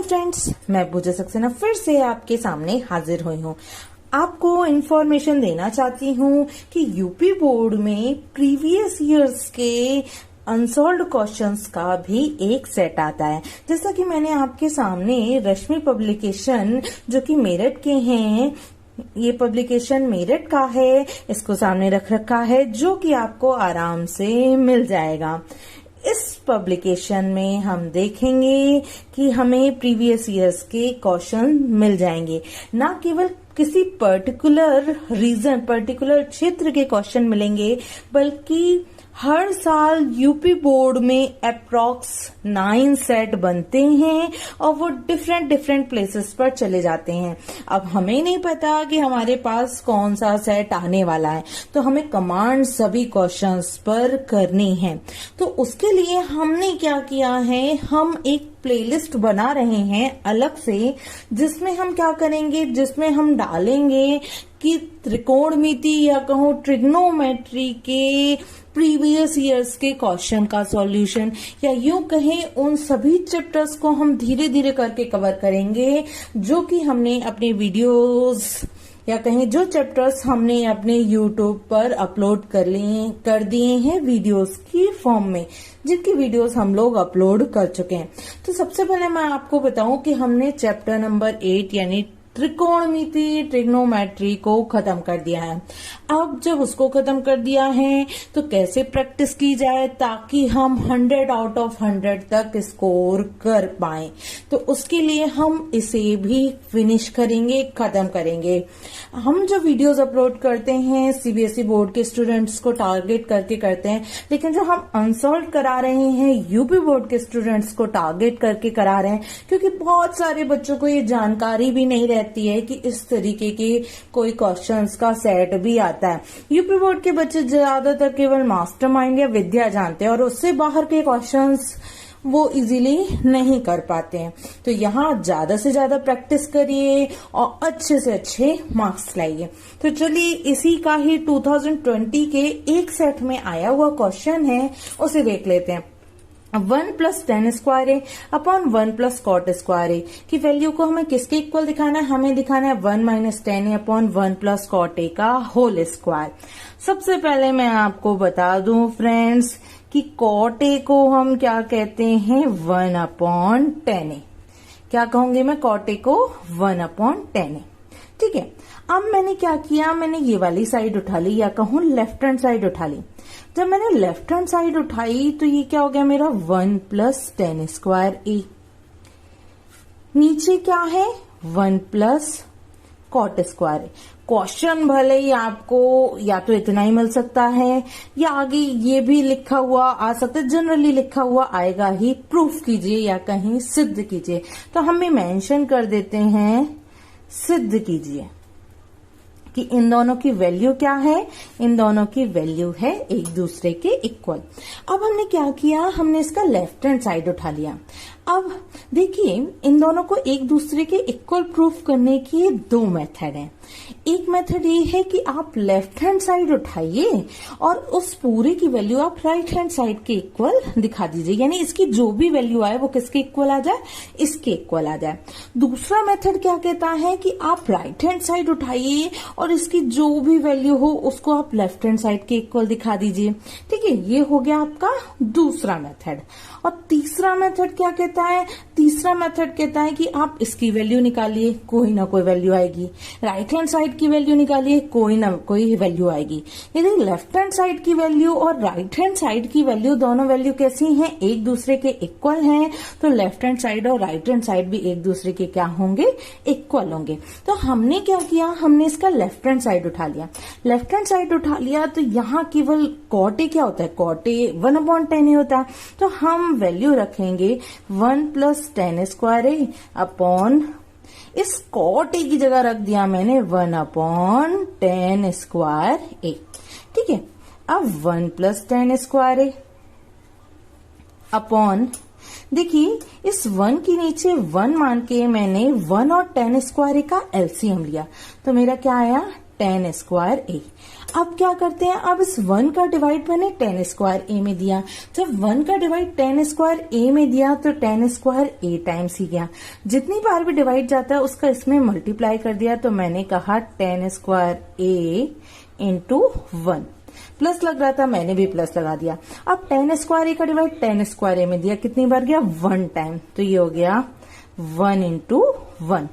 Friends, मैं पूजा सक्सेना फिर से आपके सामने हाजिर हुई हूँ। आपको इन्फॉर्मेशन देना चाहती हूँ कि यूपी बोर्ड में प्रीवियस ईयर्स के अनसॉल्व्ड क्वेश्चंस का भी एक सेट आता है। जैसा कि मैंने आपके सामने रश्मि पब्लिकेशन जो कि मेरठ के हैं, ये पब्लिकेशन मेरठ का है, इसको सामने रख रखा है जो कि आपको आराम से मिल जाएगा। इस पब्लिकेशन में हम देखेंगे कि हमें प्रीवियस ईयर्स के क्वेश्चन मिल जाएंगे, ना केवल किसी पर्टिकुलर क्षेत्र के क्वेश्चन मिलेंगे, बल्कि हर साल यूपी बोर्ड में अप्रॉक्स 9 सेट बनते हैं और वो डिफरेंट प्लेसेस पर चले जाते हैं। अब हमें नहीं पता कि हमारे पास कौन सा सेट आने वाला है, तो हमें कमांड सभी क्वेश्चंस पर करनी है। तो उसके लिए हमने क्या किया है, हम एक प्लेलिस्ट बना रहे हैं अलग से, जिसमें हम क्या करेंगे, जिसमें हम डालेंगे कि त्रिकोणमिति या कहो ट्रिग्नोमेट्री के प्रीवियस ईयर्स के क्वेश्चन का सॉल्यूशन, या यूं कहें उन सभी चैप्टर्स को हम धीरे धीरे करके कवर करेंगे जो कि हमने अपने वीडियोस या कहें जो चैप्टर्स हमने अपने यूट्यूब पर अपलोड कर दिए हैं वीडियोस की फॉर्म में, जिनकी वीडियोस हम लोग अपलोड कर चुके हैं। तो सबसे पहले मैं आपको बताऊं कि हमने चैप्टर नंबर 8 यानी त्रिकोणमिति ट्रिग्नोमेट्री को खत्म कर दिया है। अब जब उसको खत्म कर दिया है तो कैसे प्रैक्टिस की जाए ताकि हम 100 आउट ऑफ 100 तक स्कोर कर पाए, तो उसके लिए हम इसे भी फिनिश करेंगे, खत्म करेंगे। हम जो वीडियोस अपलोड करते हैं सीबीएसई बोर्ड के स्टूडेंट्स को टारगेट करके करते हैं, लेकिन जो हम अनसॉल्व करा रहे हैं यूपी बोर्ड के स्टूडेंट्स को टारगेट करके करा रहे हैं, क्योंकि बहुत सारे बच्चों को ये जानकारी भी नहीं रहती है कि इस तरीके के कोई क्वेश्चंस का सेट भी आता है। यूपी बोर्ड के बच्चे ज्यादातर केवल मास्टरमाइंड या विद्या जानते हैं और उससे बाहर के क्वेश्चंस वो इजीली नहीं कर पाते हैं। तो यहाँ ज्यादा से ज्यादा प्रैक्टिस करिए और अच्छे से अच्छे मार्क्स लाइए। तो चलिए इसी का ही 2020 के एक सेट में आया हुआ क्वेश्चन है, उसे देख लेते हैं। 1 + tan स्क्वायर ए अपॉन 1 + cot स्क्वायर ए की वैल्यू को हमें किसके इक्वल दिखाना है, हमें दिखाना है 1 - tan ए अपॉन 1 + cot ए का होल स्क्वायर। सबसे पहले मैं आपको बता दूं फ्रेंड्स कि cot ए को हम क्या कहते हैं, 1/tan ए। क्या कहूंगी मैं, cot ए को 1/tan ए। ठीक है, अब मैंने क्या किया, मैंने ये वाली साइड उठा ली, या कहूं लेफ्ट हैंड साइड उठा ली। जब मैंने लेफ्ट हैंड साइड उठाई तो ये क्या हो गया मेरा 1 + tan स्क्वायर ए। नीचे क्या है 1 + cot स्क्वायर ए। क्वेश्चन भले ही आपको या तो इतना ही मिल सकता है या आगे ये भी लिखा हुआ आ सकता है, जनरली लिखा हुआ आएगा ही, प्रूफ कीजिए या कहीं सिद्ध कीजिए। तो हम भी मेंशन कर देते हैं सिद्ध कीजिए कि इन दोनों की वैल्यू क्या है, इन दोनों की वैल्यू है एक दूसरे के इक्वल। अब हमने क्या किया, हमने इसका लेफ्ट हैंड साइड उठा लिया। अब देखिए इन दोनों को एक दूसरे के इक्वल प्रूफ करने की 2 मेथड हैं। एक मेथड ये है कि आप लेफ्ट हैंड साइड उठाइए और उस पूरे की वैल्यू आप राइट हैंड साइड के इक्वल दिखा दीजिए, यानी इसकी जो भी वैल्यू आए वो किसके इक्वल आ जाए, इसके इक्वल आ जाए। दूसरा मेथड क्या कहता है कि आप राइट हैंड साइड उठाइए और इसकी जो भी वैल्यू हो उसको आप लेफ्ट हैंड साइड के इक्वल दिखा दीजिए। ठीक है, ये हो गया आपका दूसरा मेथड। और तीसरा मेथड क्या कहता है, तीसरा मेथड कहता है कि आप इसकी वैल्यू निकालिए, कोई ना कोई वैल्यू आएगी। राइट हैंड साइड की वैल्यू निकालिए, कोई ना कोई वैल्यू आएगी। यदि लेफ्ट हैंड साइड की वैल्यू और राइट हैंड साइड की वैल्यू दोनों वैल्यू कैसी हैं, एक दूसरे के इक्वल हैं, तो लेफ्ट हैंड साइड और राइट हैंड साइड भी एक दूसरे के क्या होंगे, इक्वल होंगे। तो हमने क्या किया, हमने इसका लेफ्ट हैंड साइड उठा लिया। लेफ्ट हैंड साइड उठा लिया तो यहाँ केवल cot ए क्या होता है, cot ए 1/tan ए होता है। तो हम वैल्यू रखेंगे 1 + tan स्क्वायर ए अपॉन, इस cot ए की जगह रख दिया मैंने 1/tan स्क्वायर ए। ठीक है, अब 1 + tan स्क्वायर ए अपॉन, देखिए इस 1 के नीचे 1 मान के मैंने 1 और tan स्क्वायर ए का एलसीएम लिया, तो मेरा क्या आया टेन स्क्वायर ए। अब क्या करते हैं, अब इस 1 का डिवाइड मैंने टेन स्क्वायर ए में दिया। जब 1 का डिवाइड टेन स्क्वायर ए में दिया तो टेन स्क्वायर ए टाइम्स ही गया। जितनी बार भी डिवाइड जाता है उसका इसमें मल्टीप्लाई कर दिया, तो मैंने कहा टेन स्क्वायर ए इंटू 1। प्लस लग रहा था, मैंने भी प्लस लगा दिया। अब टेन स्क्वायर ए का डिवाइड टेन स्क्वायर ए में दिया, कितनी बार गया, 1 टाइम, तो ये हो गया 1 इंटू 1।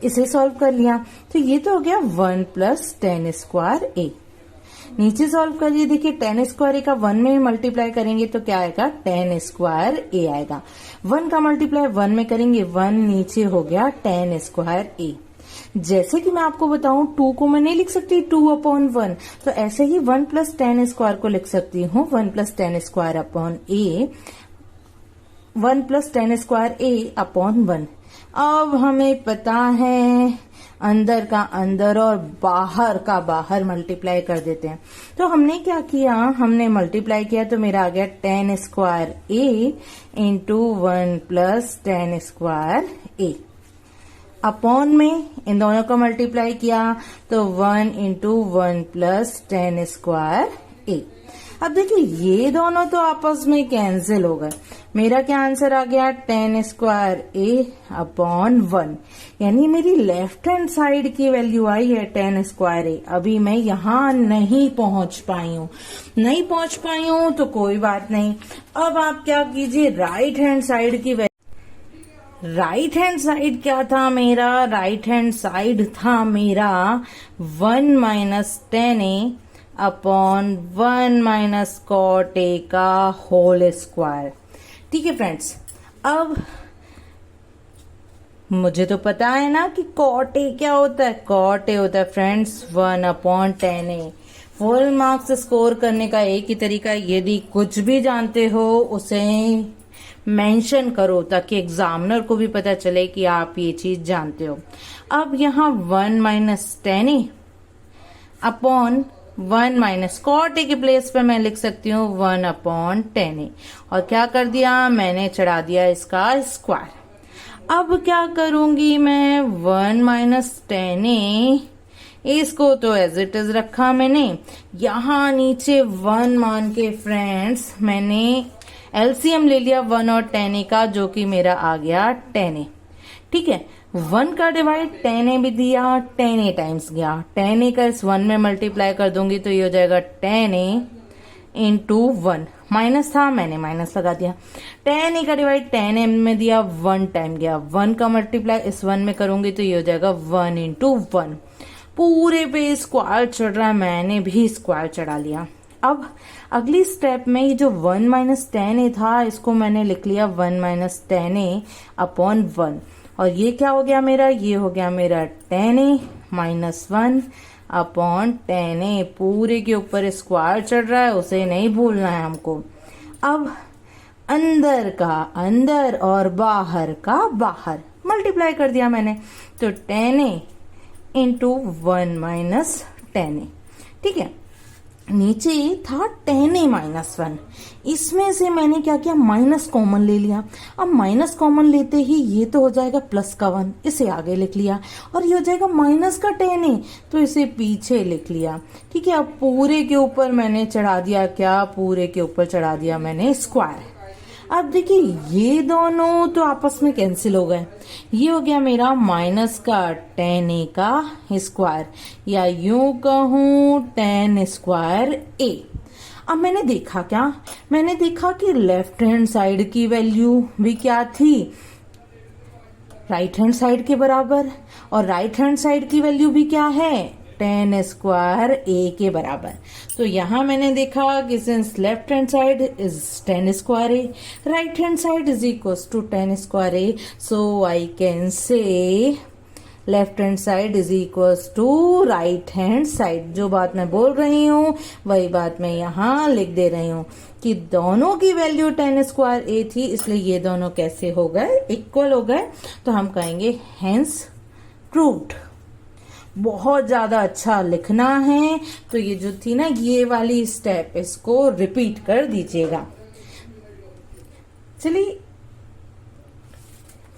इसे सॉल्व कर लिया तो ये तो हो गया 1 प्लस टेन स्क्वायर ए। नीचे सॉल्व करिए, देखिए टेन स्क्वायर ए का 1 में मल्टीप्लाई करेंगे तो क्या आएगा, टेन स्क्वायर ए आएगा। 1 का मल्टीप्लाई 1 में करेंगे, 1 नीचे हो गया टेन स्क्वायर ए। जैसे कि मैं आपको बताऊं 2 को मैं नहीं लिख सकती 2/1, तो ऐसे ही 1 प्लस टेन स्क्वायर को लिख सकती हूँ 1 प्लस टेन स्क्वायर अपॉन ए, 1 प्लस टेन स्क्वायर ए अपॉन 1। अब हमें पता है अंदर का अंदर और बाहर का बाहर मल्टीप्लाई कर देते हैं। तो हमने क्या किया, हमने मल्टीप्लाई किया तो मेरा आ गया टेन स्क्वायर ए इंटू 1 प्लस टेन स्क्वायर ए। अपॉन में इन दोनों का मल्टीप्लाई किया तो 1 इंटू 1 प्लस टेन स्क्वायर ए। अब देखिए ये दोनों तो आपस में कैंसिल हो गए। मेरा क्या आंसर आ गया, टेन स्क्वायर ए अपॉन 1, यानी मेरी लेफ्ट हैंड साइड की वैल्यू आई है टेन स्क्वायर ए। अभी मैं यहाँ नहीं पहुंच पाई हूँ तो कोई बात नहीं। अब आप क्या कीजिए, राइट हैंड साइड की राइट हैंड साइड क्या था मेरा, राइट हैंड साइड था मेरा 1 minus ten a upon 1 minus cot a का होल स्क्वायर। ठीक है फ्रेंड्स, अब मुझे तो पता है ना कि कॉट ए क्या होता है। कॉट ए होता है फ्रेंड्स 1 अपॉन टेन ए। फुल मार्क्स स्कोर करने का एक ही तरीका है, यदि कुछ भी जानते हो उसे मेंशन करो ताकि एग्जामिनर को भी पता चले कि आप ये चीज जानते हो। अब यहाँ 1 minus ten a upon 1 minus cot a के प्लेस पे मैं लिख सकती हूँ 1 अपॉन टेन ए, और क्या कर दिया, मैंने चढ़ा दिया इसका स्क्वायर। अब क्या करूंगी मैं, 1 माइनस टेन ए, इसको तो एज इट इज रखा मैंने, यहाँ नीचे 1 मान के फ्रेंड्स मैंने एलसीएम ले लिया 1 और टेन ए का, जो कि मेरा आ गया टेन ए। ठीक है, 1 का डिवाइड टेन ए भी दिया, टेन ए टाइम्स गया, टेन ए का इस 1 में मल्टीप्लाई कर दूंगी तो ये हो जाएगा टेन ए इंटू 1। माइनस था, मैंने माइनस लगा दिया। टेन ए का डिवाइड टेन ए में दिया, 1 टाइम गया, 1 का मल्टीप्लाई इस 1 में करूंगी तो ये हो जाएगा 1 इंटू 1। पूरे पे स्क्वायर चढ़ रहा है, मैंने भी स्क्वायर चढ़ा लिया। अब अगली स्टेप में ये जो 1 माइनस टेन ए था इसको मैंने लिख लिया 1 माइनस टेन ए अपॉन 1, और ये क्या हो गया मेरा, ये हो गया मेरा टेन ए माइनस 1 अपॉन टेन ए। पूरे के ऊपर स्क्वायर चढ़ रहा है, उसे नहीं भूलना है हमको। अब अंदर का अंदर और बाहर का बाहर मल्टीप्लाई कर दिया मैंने, तो टेन ए इंटू 1 माइनस टेन ए। ठीक है, नीचे था टेन ए माइनस 1, इसमें से मैंने क्या किया, माइनस कॉमन ले लिया। अब माइनस कॉमन लेते ही ये तो हो जाएगा प्लस का 1, इसे आगे लिख लिया, और ये हो जाएगा माइनस का टेन ए, तो इसे पीछे लिख लिया। ठीक है, अब पूरे के ऊपर मैंने चढ़ा दिया क्या, पूरे के ऊपर चढ़ा दिया मैंने स्क्वायर। अब देखिए ये दोनों तो आपस में कैंसिल हो गए, ये हो गया मेरा माइनस का टेन ए का स्क्वायर, या यूं कहूं टेन स्क्वायर ए। अब मैंने देखा क्या, मैंने देखा कि लेफ्ट हैंड साइड की वैल्यू भी क्या थी, राइट हैंड साइड के बराबर, और राइट हैंड साइड की वैल्यू भी क्या है, टेन स्क्वायर ए के बराबर। तो यहां मैंने देखा कि since left hand side is ten square a, right hand side is equal to ten square a, so I can say left hand side is equal to right hand side. जो बात मैं बोल रही हूँ वही बात मैं यहाँ लिख दे रही हूँ कि दोनों की वैल्यू टेन स्क्वायर ए थी, इसलिए ये दोनों कैसे हो गए, इक्वल हो गए। तो हम कहेंगे हेंस प्रूव्ड। बहुत ज्यादा अच्छा लिखना है, तो ये जो थी ना ये वाली स्टेप, इसको रिपीट कर दीजिएगा। चलिए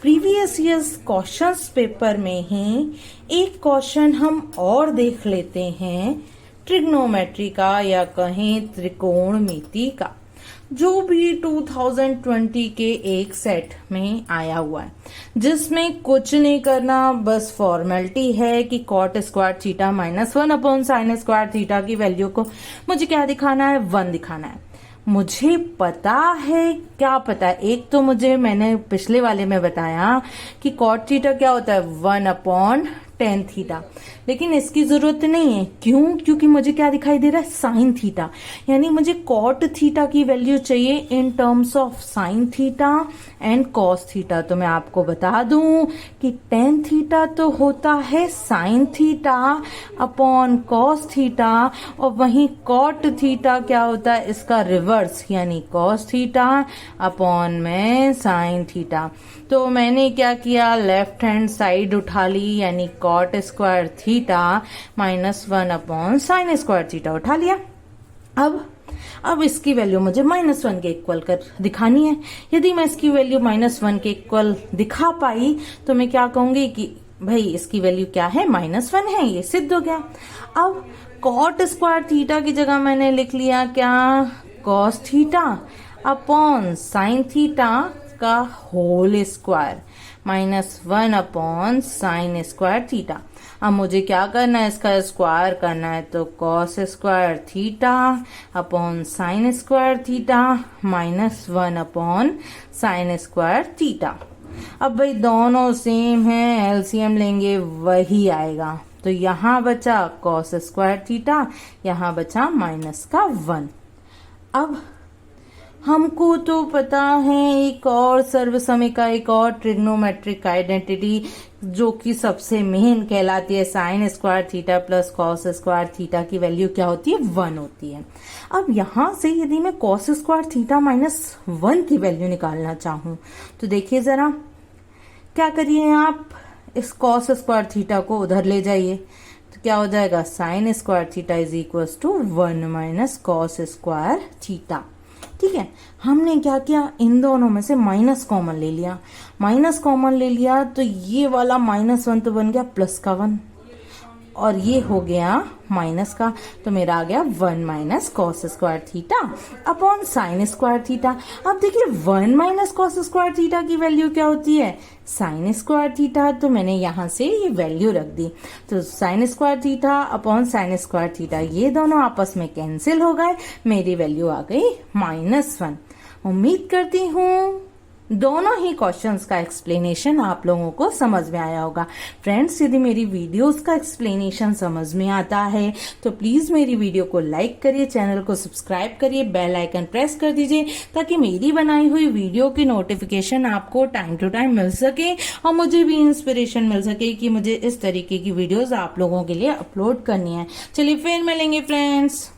प्रीवियस ईयर्स क्वेश्चंस पेपर में ही एक क्वेश्चन हम और देख लेते हैं ट्रिग्नोमेट्री का या कहें त्रिकोणमिति का, जो भी 2020 के एक सेट में आया हुआ है, जिसमें कुछ नहीं करना, बस फॉर्मेलिटी है कि cot square theta minus 1 upon sine square theta की वैल्यू को मुझे क्या दिखाना है, 1 दिखाना है। मुझे पता है, क्या पता है, एक तो मैंने पिछले वाले में बताया कि कॉट थीटा क्या होता है, 1 अपॉन टेन थीटा, लेकिन इसकी जरूरत नहीं है। क्यों? क्योंकि मुझे क्या दिखाई दे रहा है, साइन थीटा, यानी मुझे कॉट थीटा की वैल्यू चाहिए in terms of sine theta and cos theta. तो मैं आपको बता दूं कि टेन थीटा तो होता है sine theta upon cos theta, और वहीं कॉट थीटा क्या होता है, इसका रिवर्स, यानी कॉस थीटा अपॉन में साइन थीटा। तो मैंने क्या किया, लेफ्ट हैंड साइड उठा ली, यानी cot square theta minus 1 upon sine square theta उठा लिया। अब इसकी वैल्यू मुझे -1 के इक्वल कर दिखानी है। यदि मैं इसकी वैल्यू -1 के इक्वल दिखा पाई तो मैं क्या कहूंगी कि भाई इसकी वैल्यू क्या है, -1 है, ये सिद्ध हो गया। अब कॉट स्क्वायर थीटा की जगह मैंने लिख लिया क्या, cos theta upon sine theta का whole square -1 upon sine square theta. अब मुझे क्या करना है, इसका स्क्वायर करना है, तो cos square theta upon sine square theta -1 upon sine square theta. अब भाई दोनों सेम है, एलसीएम लेंगे वही आएगा, तो यहां बचा कॉस स्क्वायर थीटा, यहां बचा -1। अब हमको तो पता है एक और सर्वसमय का एक और ट्रिग्नोमेट्रिक आइडेंटिटी जो कि सबसे मेन कहलाती है, sign square theta plus cos square theta की वैल्यू क्या होती है, 1 होती है। अब यहां से यदि मैं कॉस स्क्वायर थीटा -1 की वैल्यू निकालना चाहूं तो देखिए जरा, क्या करिए आप, इस कॉस स्क्वायर थीटा को उधर ले जाइए, तो क्या हो जाएगा, sine square theta is equal to 1 minus cos square theta. ठीक है, हमने क्या किया, इन दोनों में से माइनस कॉमन ले लिया, तो ये वाला -1 तो बन गया +1, और ये हो गया माइनस का, तो मेरा आ गया 1 minus cos square theta upon sine square theta. अब देखिए 1 माइनस कॉस स्क्वायर थीटा की वैल्यू क्या होती है, साइन स्क्वायर थीटा, तो मैंने यहां से ये वैल्यू रख दी, तो sign square theta upon sine square theta ये दोनों आपस में कैंसिल हो गए, मेरी वैल्यू आ गई -1। उम्मीद करती हूँ दोनों ही क्वेश्चंस का एक्सप्लेनेशन आप लोगों को समझ में आया होगा। फ्रेंड्स, यदि मेरी वीडियोस का एक्सप्लेनेशन समझ में आता है तो प्लीज मेरी वीडियो को लाइक करिए, चैनल को सब्सक्राइब करिए, बेल आइकन प्रेस कर दीजिए ताकि मेरी बनाई हुई वीडियो की नोटिफिकेशन आपको टाइम टू टाइम मिल सके और मुझे भी इंस्पिरेशन मिल सके कि मुझे इस तरीके की वीडियोज आप लोगों के लिए अपलोड करनी है। चलिए फिर मिलेंगे फ्रेंड्स।